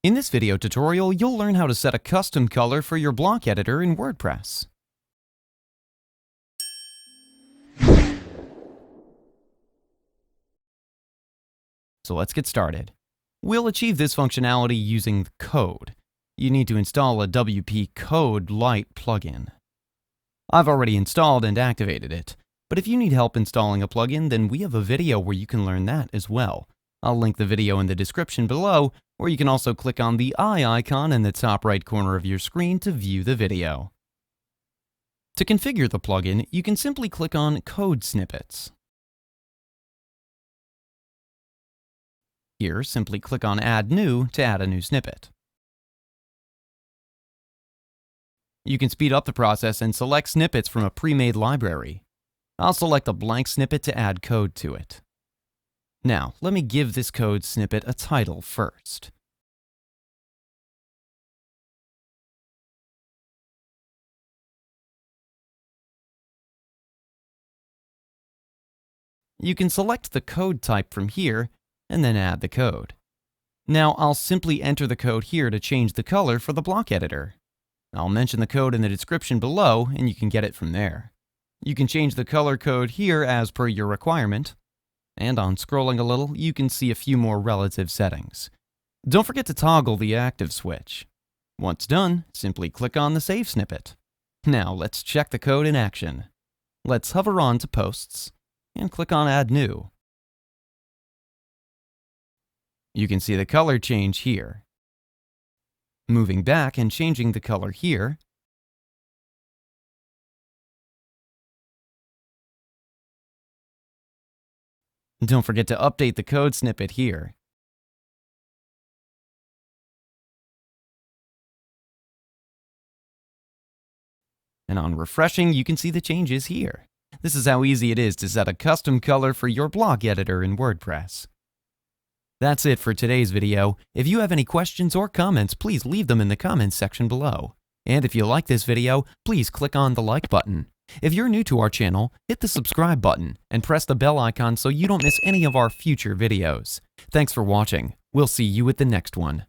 In this video tutorial, you'll learn how to set a custom color for your block editor in WordPress. So let's get started. We'll achieve this functionality using the code. You need to install a WP Code Lite plugin. I've already installed and activated it, but if you need help installing a plugin, then we have a video where you can learn that as well. I'll link the video in the description below, or you can also click on the eye icon in the top right corner of your screen to view the video. To configure the plugin, you can simply click on Code Snippets. Here, simply click on Add New to add a new snippet. You can speed up the process and select snippets from a pre-made library. I'll select a blank snippet to add code to it. Now, let me give this code snippet a title first. You can select the code type from here and then add the code. Now, I'll simply enter the code here to change the color for the block editor. I'll mention the code in the description below and you can get it from there. You can change the color code here as per your requirement. And on scrolling a little, you can see a few more relative settings. Don't forget to toggle the active switch. Once done, simply click on the Save snippet. Now let's check the code in action. Let's hover on to Posts and click on Add New. You can see the color change here. Moving back and changing the color here, don't forget to update the code snippet here. And on refreshing, you can see the changes here. This is how easy it is to set a custom color for your block editor in WordPress. That's it for today's video. If you have any questions or comments, please leave them in the comments section below. And if you like this video, please click on the like button. If you're new to our channel, hit the subscribe button and press the bell icon so you don't miss any of our future videos. Thanks for watching. We'll see you at the next one.